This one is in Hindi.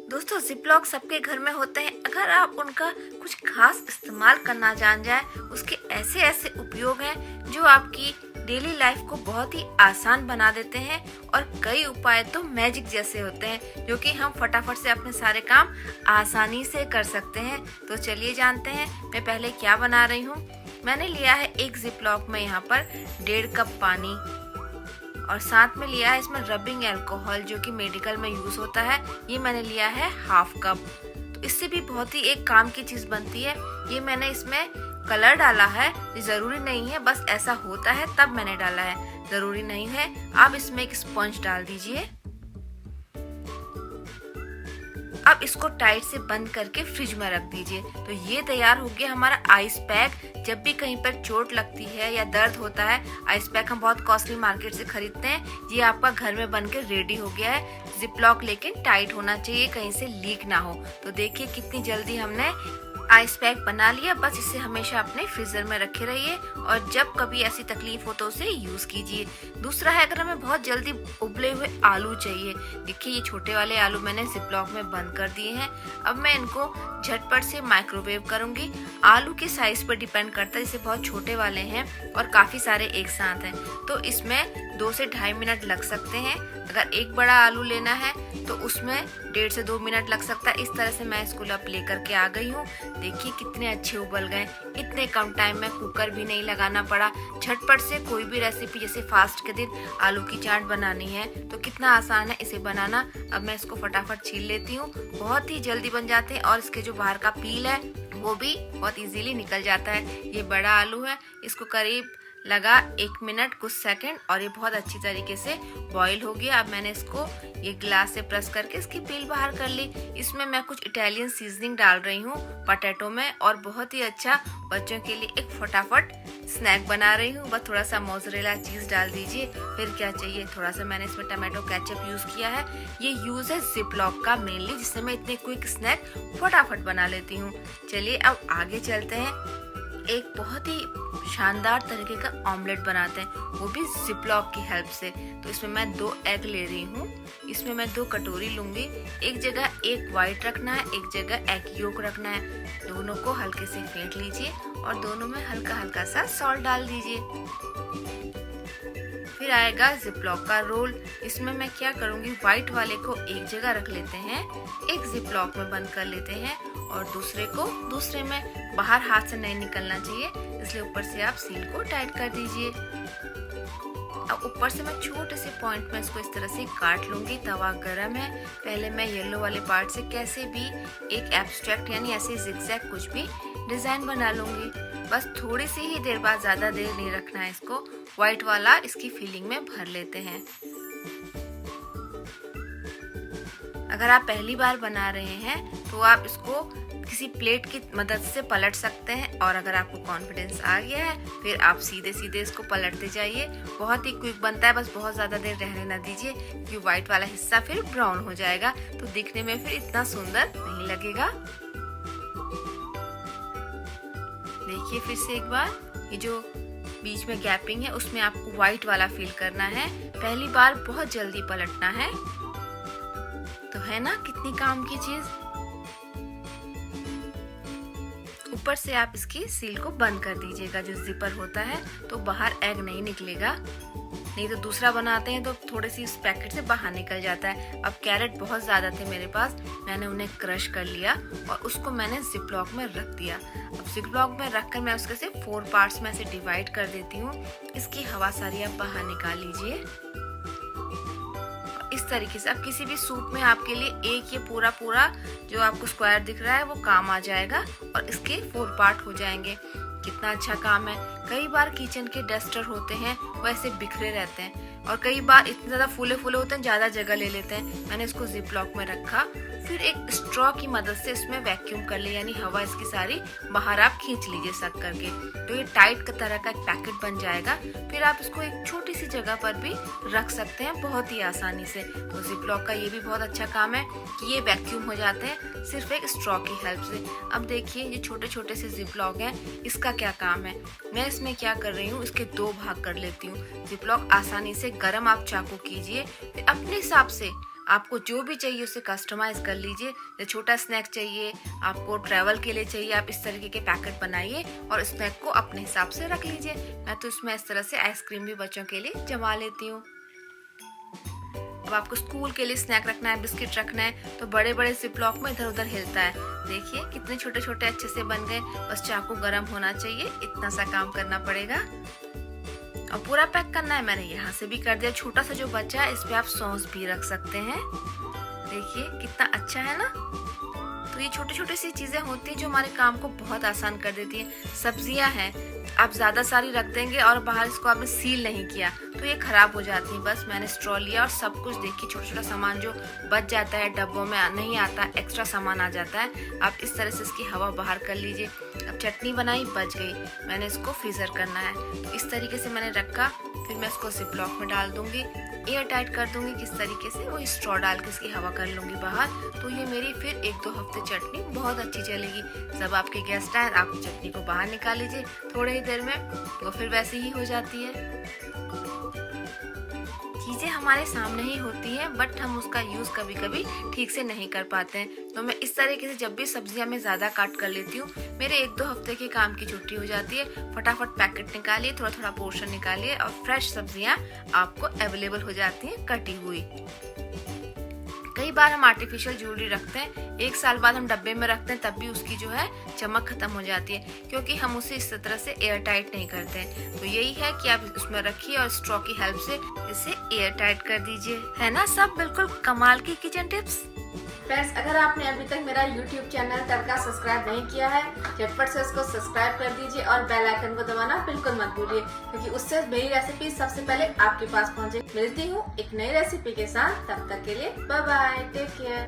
दोस्तों जिपलॉक सबके घर में होते हैं। अगर आप उनका कुछ खास इस्तेमाल करना जान जाए, उसके ऐसे ऐसे उपयोग हैं जो आपकी डेली लाइफ को बहुत ही आसान बना देते हैं। और कई उपाय तो मैजिक जैसे होते हैं जो कि हम फटाफट से अपने सारे काम आसानी से कर सकते हैं। तो चलिए जानते हैं मैं पहले क्या बना रही हूँ। मैंने लिया है एक जिपलॉक में यहाँ पर 1.5 कप पानी और साथ में लिया है इसमें रबिंग अल्कोहल जो कि मेडिकल में यूज होता है। ये मैंने लिया है 1/2 कप। तो इससे भी बहुत ही एक काम की चीज बनती है। ये मैंने इसमें कलर डाला है, ये जरूरी नहीं है, बस ऐसा होता है तब मैंने डाला है, जरूरी नहीं है। आप इसमें एक स्पंज डाल दीजिए। अब इसको टाइट से बंद करके फ्रिज में रख दीजिए। तो ये तैयार हो गया हमारा आइस पैक। जब भी कहीं पर चोट लगती है या दर्द होता है, आइस पैक हम बहुत कॉस्टली मार्केट से खरीदते हैं, ये आपका घर में बनकर रेडी हो गया है। जिपलॉक लेकिन टाइट होना चाहिए, कहीं से लीक ना हो। तो देखिए कितनी जल्दी हमने आइस पैक बना लिया। बस इसे हमेशा अपने फ्रीजर में रखे रहिए और जब कभी ऐसी तकलीफ हो तो उसे यूज कीजिए। दूसरा है, अगर हमें बहुत जल्दी उबले हुए आलू चाहिए, देखिए ये छोटे वाले आलू मैंने जिपलॉक में बंद कर दिए हैं। अब मैं इनको झटपट से माइक्रोवेव करूंगी। आलू के साइज पर डिपेंड करता है, जैसे बहुत छोटे वाले हैं और काफी सारे एक साथ हैं तो इसमें 2 से 2.5 मिनट लग सकते हैं। अगर एक बड़ा आलू लेना है तो उसमें 1.5 से 2 मिनट लग सकता है। इस तरह से मैं इसको अब लेकर के आ गई हूँ। देखिए कितने अच्छे उबल गए, इतने कम टाइम में कुकर भी नहीं लगाना पड़ा। झटपट से कोई भी रेसिपी, जैसे फास्ट के दिन आलू की चाट बनानी है तो कितना आसान है इसे बनाना। अब मैं इसको फटाफट छील लेती हूँ। बहुत ही जल्दी बन जाते हैं और इसके जो बाहर का पील है वो भी बहुत इजीली निकल जाता है। ये बड़ा आलू है, इसको करीब लगा 1 मिनट कुछ सेकंड और ये बहुत अच्छी तरीके से बॉईल हो गया। अब मैंने इसको ये ग्लास से प्रेस करके इसकी पील बाहर कर ली। इसमें मैं कुछ इटालियन सीजनिंग डाल रही हूँ पोटैटो में और बहुत ही अच्छा बच्चों के लिए एक फटाफट स्नैक बना रही हूँ। बस थोड़ा सा मोज़रेला चीज डाल दीजिए, फिर क्या चाहिए, थोड़ा सा मैंने इसमें टमाटो केचप यूज किया है। ये यूज है जिपलॉक का मेनली, जिससे मैं इतने क्विक स्नैक फटाफट बना लेती हूँ। चलिए अब आगे चलते हैं। एक बहुत ही शानदार तरीके का ऑमलेट बनाते हैं, वो भी जिपलॉक की हेल्प से। तो इसमें मैं 2 एग ले रही हूँ। इसमें मैं 2 कटोरी लूंगी। एक जगह एक व्हाइट रखना है, एक जगह एग योक रखना है। दोनों को हल्के से फेंट लीजिए और दोनों में हल्का हल्का सा सॉल्ट डाल दीजिए। फिर आएगा जिपलॉक का रोल। इसमें मैं क्या करूंगी, व्हाइट वाले को एक जगह रख लेते हैं, एक जिपलॉक में बंद कर लेते हैं और दूसरे को दूसरे में। बाहर हाथ से नहीं निकलना चाहिए, इसलिए ऊपर से आप सील को टाइट कर दीजिए। अब ऊपर से मैं छोटे से पॉइंट में इसको इस तरह से काट लूंगी। तवा गरम है। पहले मैं येलो वाले पार्ट से कैसे भी एक एब्स्ट्रैक्ट यानी ऐसे जिगजैग कुछ भी डिजाइन बना लूंगी। बस थोड़ी सी ही देर बाद, ज्यादा देर नहीं रखना है इसको। व्हाइट वाला इसकी फिलिंग में भर लेते हैं। अगर आप पहली बार बना रहे हैं तो आप इसको किसी प्लेट की मदद से पलट सकते हैं और अगर आपको कॉन्फिडेंस आ गया है फिर आप सीधे सीधे इसको पलटते जाइए। बहुत ही क्विक बनता है, बस बहुत ज्यादा देर रहने ना दीजिए क्योंकि व्हाइट वाला हिस्सा फिर ब्राउन हो जाएगा तो दिखने में फिर इतना सुंदर नहीं लगेगा। देखिए फिर से एक बार, ये जो बीच में गैपिंग है उसमें आपको व्हाइट वाला फिल करना है। पहली बार बहुत जल्दी पलटना है। तो है ना कितनी काम की चीज। ऊपर से आप इसकी सील को बंद कर दीजिएगा, जो जिपर होता है, तो बाहर एग नहीं निकलेगा। नहीं तो दूसरा बनाते हैं तो थोड़ी सी इस पैकेट से बाहर निकल जाता है। अब कैरेट बहुत ज्यादा थे मेरे पास, मैंने उन्हें क्रश कर लिया और उसको मैंने जिपलॉक में रख दिया। अब जिपलॉक में रखकर मैं उसके से 4 पार्ट्स में से डिवाइड कर देती हूँ। इसकी हवा सारी आप बाहर निकाल लीजिए इस तरीके से। अब किसी भी सूप में आपके लिए एक ये पूरा जो आपको स्क्वायर दिख रहा है वो काम आ जाएगा और इसके 4 पार्ट हो जाएंगे। कितना अच्छा काम है। कई बार किचन के डस्टर होते हैं वो ऐसे बिखरे रहते हैं और कई बार इतने ज्यादा फूले होते हैं, ज्यादा जगह ले लेते हैं। मैंने इसको जिपलॉक में रखा, फिर एक स्ट्रॉ की मदद से इसमें वैक्यूम कर लिया, यानी हवा इसकी सारी बाहर आप खींच लीजिए सक करके। तो ये टाइट का तरह का एक पैकेट बन जाएगा। फिर आप इसको एक छोटी सी जगह पर भी रख सकते हैं बहुत ही आसानी से। तो जिपलॉक का ये भी बहुत अच्छा काम है कि ये वैक्यूम हो जाते हैं सिर्फ एक स्ट्रॉ की हेल्प से। अब देखिए ये छोटे छोटे से जिपलॉक हैं, इसका क्या काम है। मैं इसमें क्या कर रही हूँ, इसके 2 भाग कर लेती हूँ। जिपलॉक आसानी से गर्म आप चाकू कीजिए, फिर अपने हिसाब से आपको जो भी चाहिए उसे कस्टमाइज कर लीजिए। जो छोटा स्नैक चाहिए, आपको ट्रैवल के लिए चाहिए, आप इस तरीके के पैकेट बनाइए और स्नैक को अपने हिसाब से रख लीजिए। मैं तो इसमें इस तरह से आइसक्रीम भी बच्चों के लिए जमा लेती हूँ। अब आपको स्कूल के लिए स्नैक रखना है, बिस्किट रखना है, तो बड़े बड़े जिपलॉक में इधर उधर हिलता है। देखिए कितने छोटे छोटे अच्छे से बन गए। बस चाकू गर्म होना चाहिए, इतना सा काम करना पड़ेगा और पूरा पैक करना है। मैंने यहाँ से भी कर दिया। छोटा सा जो बचा है इस पे आप सॉस भी रख सकते हैं। देखिए कितना अच्छा है ना। तो ये छोटी छोटी सी चीजें होती हैं जो हमारे काम को बहुत आसान कर देती हैं। सब्जियां हैं, आप ज्यादा सारी रख देंगे और बाहर इसको आपने सील नहीं किया तो ये खराब हो जाती है। बस मैंने स्ट्रॉ लिया और सब कुछ देखिए, छोटा छोटा सामान जो बच जाता है डब्बों में नहीं आता, एक्स्ट्रा सामान आ जाता है। आप इस तरह से इसकी हवा बाहर कर लीजिए। अब चटनी बनाई, बच गई, मैंने इसको फ्रीजर करना है। तो इस तरीके से मैंने रखा, फिर मैं इसको जिपलॉक में डाल दूंगी, एयर टाइट कर दूंगी। किस तरीके से वो स्ट्रॉ डाल के इसकी हवा कर लूंगी बाहर। तो ये मेरी फिर 1-2 हफ्ते चटनी बहुत अच्छी चलेगी। जब आपके गेस्ट आए आप चटनी को बाहर निकाल लीजिए थोड़ी ही देर में, तो फिर वैसे ही हो जाती है। चीजें हमारे सामने ही होती हैं बट हम उसका यूज कभी कभी ठीक से नहीं कर पाते हैं। तो मैं इस तरीके से जब भी सब्जियां मैं ज्यादा काट कर लेती हूँ, मेरे 1-2 हफ्ते के काम की छुट्टी हो जाती है। फटाफट पैकेट निकालिए, थोड़ा थोड़ा पोर्शन निकालिए और फ्रेश सब्जियां आपको अवेलेबल हो जाती हैं कटी हुई। कई बार हम आर्टिफिशियल ज्वेलरी रखते हैं, 1 साल बाद हम डब्बे में रखते हैं, तब भी उसकी जो है चमक खत्म हो जाती है क्योंकि हम उसे इस तरह से एयर टाइट नहीं करते हैं। तो यही है कि आप उसमें रखिए और स्ट्रॉ की हेल्प से इसे एयर टाइट कर दीजिए। है ना सब बिल्कुल कमाल की किचन टिप्स। फ्रेंड्स, अगर आपने अभी तक मेरा YouTube चैनल तड़का सब्सक्राइब नहीं किया है, झटपट से उसको सब्सक्राइब कर दीजिए और बेल आइकन को दबाना बिल्कुल मत भूलिए क्योंकि उससे मेरी रेसिपी सबसे पहले आपके पास पहुंचे। मिलती हूँ एक नई रेसिपी के साथ, तब तक के लिए बाय बाय, टेक केयर।